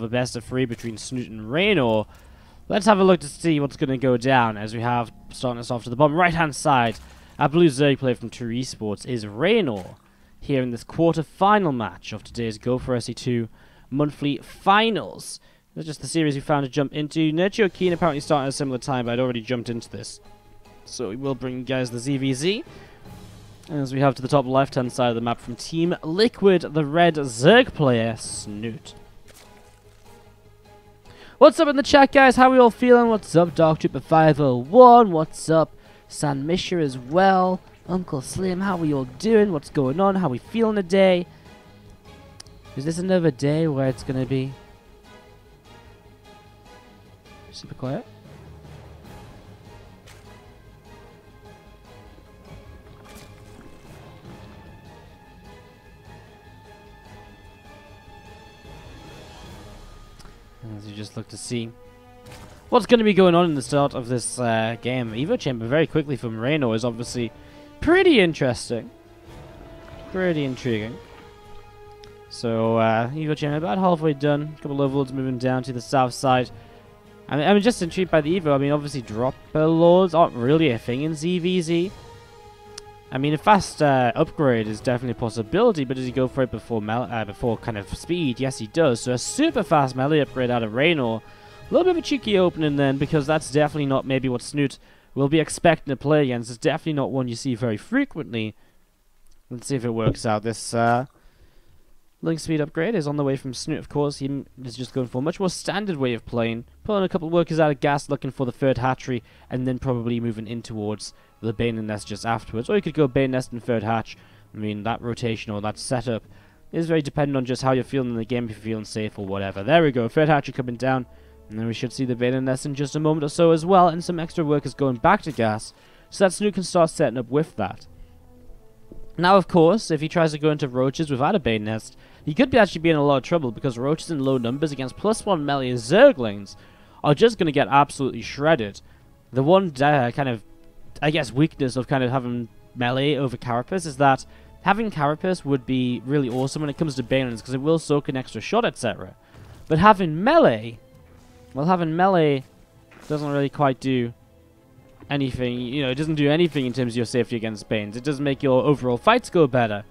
a best of 3 between Snute and Reynor. Let's have a look to see what's going to go down, as we have, starting us off to the bottom right-hand side, our blue Zerg player from True Esports is Reynor, here in this quarter-final match of today's Go4SC2 monthly finals. That's just the series we found to jump into. Nurture Keen apparently started at a similar time, but I'd already jumped into this. So we will bring you guys the ZvZ. As we have to the top left-hand side of the map from Team Liquid, the red Zerg player, Snute. What's up in the chat, guys? How are we all feeling? What's up, Dark Trooper 501? What's up, San Misha as well? Uncle Slim, how are we all doing? What's going on? How are we feeling today? Is this another day where it's going to be super quiet? As you just look to see what's going to be going on in the start of this game. Evo Chamber very quickly from Reynor is obviously pretty interesting. Pretty intriguing. So, Evo Chamber about halfway done. A couple of lords moving down to the south side. I'm just intrigued by the Evo. I mean, obviously dropper lords aren't really a thing in ZvZ. I mean, a fast upgrade is definitely a possibility, but does he go for it before kind of speed? Yes, he does. So a super fast melee upgrade out of Reynor. A little bit of a cheeky opening then, because that's definitely not maybe what Snute will be expecting to play against. It's definitely not one you see very frequently. Let's see if it works out. This link speed upgrade is on the way from Snute, of course. He is just going for a much more standard way of playing. Pulling a couple of workers out of gas, looking for the third hatchery, and then probably moving in towards the Bane Nest just afterwards. Or you could go Bane Nest and third hatch. I mean, that rotation or that setup is very dependent on just how you're feeling in the game, if you're feeling safe or whatever. There we go, third hatchery coming down. And then we should see the Bane Nest in just a moment or so as well, and some extra workers going back to gas, so that Snute can start setting up with that. Now, of course, if he tries to go into roaches without a Bane Nest, he could actually be in a lot of trouble, because roaches in low numbers against +1 melee Zerglings are just going to get absolutely shredded. The one kind of, I guess, weakness of kind of having melee over Carapace is that having Carapace would be really awesome when it comes to Banelings, because it will soak an extra shot, etc. But having melee, well, having melee doesn't really quite do anything. You know, it doesn't do anything in terms of your safety against Banes. It doesn't make your overall fights go better.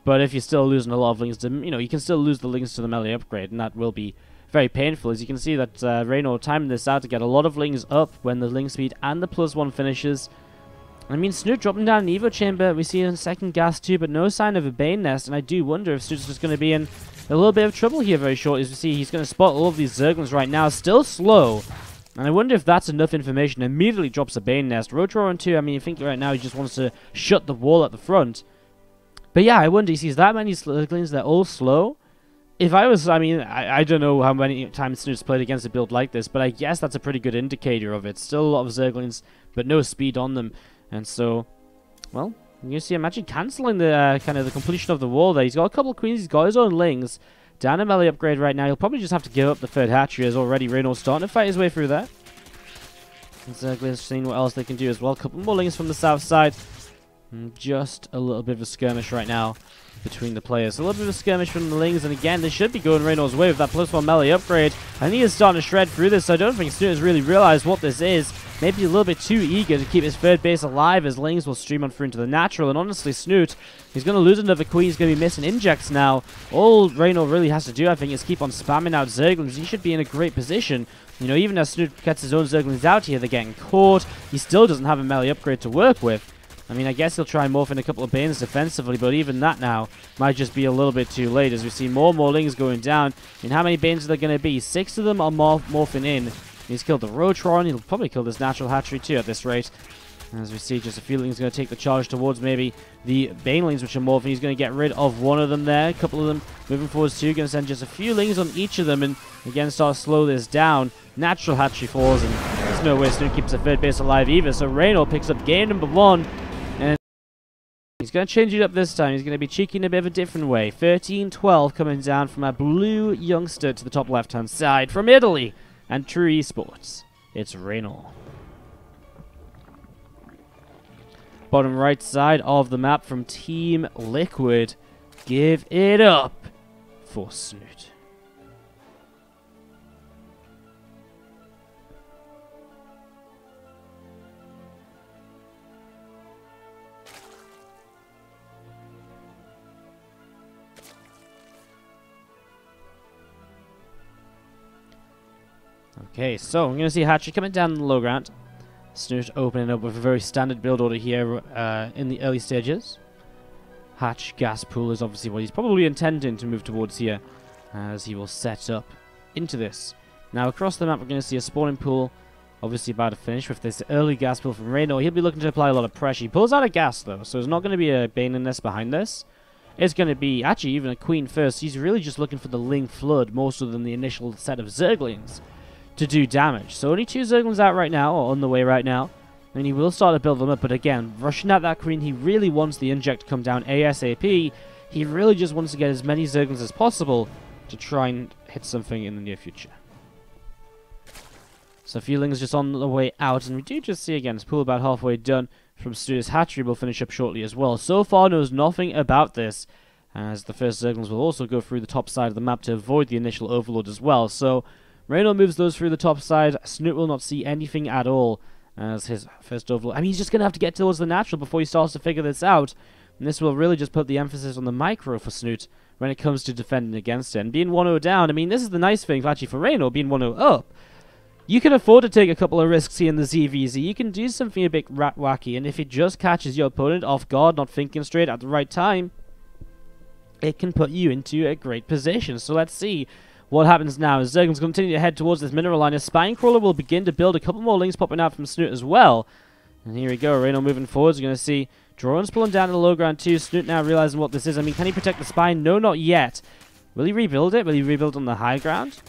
But if you're still losing a lot of links to, you know, you can still lose the links to the melee upgrade, and that will be very painful. As you can see that Reynor timing this out to get a lot of links up when the link speed and the +1 finishes. I mean, Snute dropping down an Evo Chamber, we see in second gas too, but no sign of a Bane Nest, and I do wonder if Snute's just going to be in a little bit of trouble here very shortly. As we see, he's going to spot all of these Zerglings right now, still slow, and I wonder if that's enough information. Immediately drops a Bane Nest. Rotor on 2, I mean, I think right now he just wants to shut the wall at the front. But yeah, I wonder, he sees that many Zerglings, they're all slow. If I was, I mean, I don't know how many times Snute's played against a build like this, but I guess that's a pretty good indicator of it. Still a lot of Zerglings, but no speed on them. And so, well, you see him actually cancelling the kind of the completion of the wall there. He's got a couple of queens, he's got his own lings. Down a melee upgrade right now. He'll probably just have to give up the third hatchery, as already Reynor's starting to fight his way through there. And Zerglings seeing what else they can do as well. A couple more lings from the south side. And just a little bit of a skirmish right now between the players. A little bit of a skirmish from the lings, and again, they should be going Reynor's way with that +1 melee upgrade. And he is starting to shred through this, so I don't think Snute has really realized what this is. Maybe a little bit too eager to keep his third base alive, as lings will stream on through into the natural. And honestly, Snute, he's going to lose another queen. He's going to be missing injects now. All Reynor really has to do, I think, is keep on spamming out Zerglings. He should be in a great position. You know, even as Snute gets his own Zerglings out here, they're getting caught. He still doesn't have a melee upgrade to work with. I mean, I guess he'll try and morph in a couple of Banes defensively, but even that now might just be a little bit too late, as we see more and more lings going down. And how many Banes are there going to be? 6 of them are morphing in. He's killed the Rotron. He'll probably kill this natural hatchery too at this rate. As we see, just a few lings going to take the charge towards maybe the Banelings, which are morphing. He's going to get rid of one of them there. A couple of them moving forwards too. Going to send just a few lings on each of them, and again start to slow this down. Natural hatchery falls, and there's no way Snute keeps the third base alive either. So Reynor picks up game number 1. And he's going to change it up this time. He's going to be cheeky in a bit of a different way. 13-12 coming down from our blue youngster to the top left-hand side from Italy and True Esports. It's Reynor. Bottom right side of the map from Team Liquid. Give it up for Snute. Okay, so I'm going to see Hatchery coming down the low ground. Snute opening up with a very standard build order here in the early stages. Hatch gas pool is obviously what he's probably intending to move towards here, as he will set up into this. Now across the map we're going to see a spawning pool, obviously about to finish with this early gas pool from Reynor. He'll be looking to apply a lot of pressure. He pulls out a gas though, so there's not going to be a Bane nest behind this. It's going to be actually even a Queen first. He's really just looking for the Ling Flood more so than the initial set of Zerglings to do damage. So only 2 Zerglings out right now, or on the way right now. And he will start to build them up, but again, rushing at that Queen, he really wants the inject to come down ASAP. He really just wants to get as many Zerglings as possible to try and hit something in the near future. So Feeling's just on the way out, and we do just see again, his pool about halfway done from Studious Hatchery will finish up shortly as well. So far knows nothing about this, as the first Zerglings will also go through the top side of the map to avoid the initial Overlord as well. So Reynor moves those through the top side. Snute will not see anything at all as his first Overlord. I mean, he's just going to have to get towards the natural before he starts to figure this out. And this will really just put the emphasis on the micro for Snute when it comes to defending against it. And being 1-0 down, I mean, this is the nice thing actually for Reynor, being 1-0 up. You can afford to take a couple of risks here in the ZvZ. You can do something a bit wacky, and if it just catches your opponent off guard, not thinking straight at the right time, it can put you into a great position. So let's see what happens now. As Zerglings continue to head towards this mineral line, a Spinecrawler will begin to build a couple more Lings popping out from Snute as well. And here we go, Reynor moving forwards. We're going to see drones pulling down to the low ground too. Snute now realizing what this is. I mean, can he protect the Spine? No, not yet. Will he rebuild it? Will he rebuild on the high ground?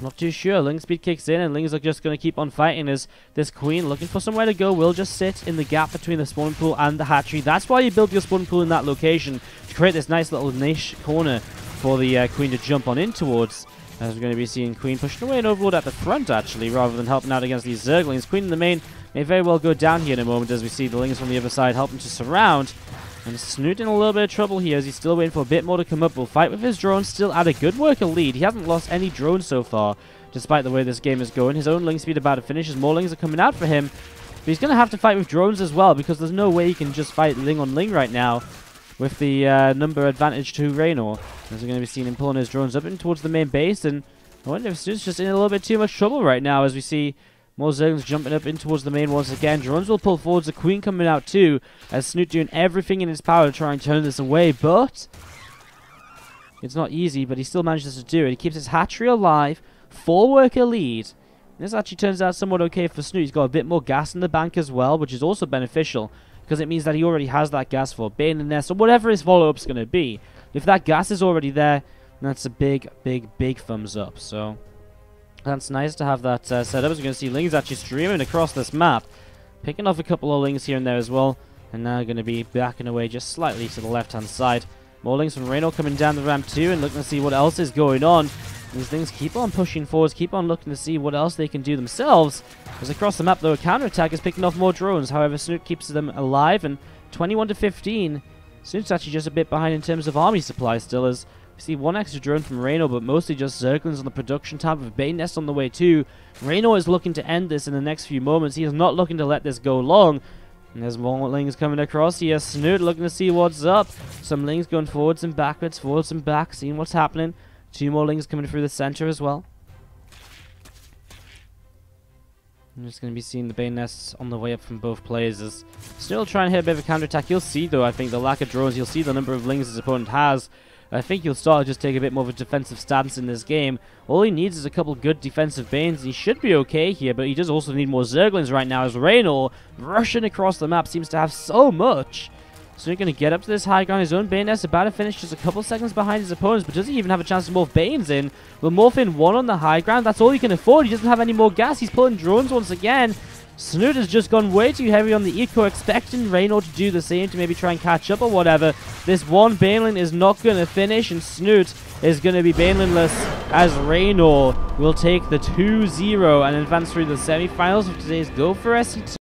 Not too sure. Ling speed kicks in, and Lings are just going to keep on fighting as this Queen, looking for somewhere to go, will just sit in the gap between the spawning pool and the hatchery. That's why you build your spawning pool in that location, to create this nice little niche corner for the Queen to jump on in towards. As we're going to be seeing Queen pushing away an Overlord at the front, actually, rather than helping out against these Zerglings. Queen in the main may very well go down here in a moment, as we see the Lings from the other side helping to surround. And Snute in a little bit of trouble here as he's still waiting for a bit more to come up. Will fight with his drones, still at a good worker lead. He hasn't lost any drones so far, despite the way this game is going. His own Ling speed about to finish as more Lings are coming out for him. But he's going to have to fight with drones as well, because there's no way he can just fight Ling on Ling right now with the number advantage to Reynor. As we're going to be seeing him pulling his drones up in towards the main base. And I wonder if Snute's just in a little bit too much trouble right now, as we see more Zerglings jumping up in towards the main once again. Drones will pull forwards, the Queen coming out too, as Snute doing everything in his power to try and turn this away, but it's not easy, but he still manages to do it. He keeps his hatchery alive, 4-worker lead. This actually turns out somewhat okay for Snute. He's got a bit more gas in the bank as well, which is also beneficial, because it means that he already has that gas for Bane and Nest, or whatever his follow-up's going to be. If that gas is already there, that's a big, big, big thumbs up, so that's nice to have that set up. As we're going to see Lings actually streaming across this map, picking off a couple of Lings here and there as well, and now going to be backing away just slightly to the left-hand side. More Lings from Reynor coming down the ramp too, and looking to see what else is going on. These things keep on pushing forwards, keep on looking to see what else they can do themselves. As across the map, though, a counterattack is picking off more drones. However, Snute keeps them alive, and 21-15. Snute's actually just a bit behind in terms of army supply still, as we see one extra drone from Reynor, but mostly just Zerglings on the production tab with Bane Nest on the way too. Reynor is looking to end this in the next few moments. He is not looking to let this go long. And there's more Lings coming across here. Snute looking to see what's up. Some Lings going forwards and backwards, forwards and back, seeing what's happening. 2 more Lings coming through the center as well. I'm just going to be seeing the Bane Nests on the way up from both players as Snute will try and hit a bit of a counterattack. You'll see, though, I think the lack of drones. You'll see the number of Lings his opponent has. I think he'll start to just take a bit more of a defensive stance in this game. All he needs is a couple good defensive Banes. He should be okay here, but he does also need more Zerglings right now, as Reynor, rushing across the map, seems to have so much. So he's going to get up to this high ground. His own Bane Nest about to finish, just a couple seconds behind his opponents, but does he even have a chance to morph Banes in? Will morph in 1 on the high ground. That's all he can afford. He doesn't have any more gas. He's pulling drones once again. Snute has just gone way too heavy on the eco, expecting Reynor to do the same, to maybe try and catch up or whatever. This one Baneling is not going to finish, and Snute is going to be Banelingless, as Reynor will take the 2-0 and advance through the semi-finals of today's Go4SC2.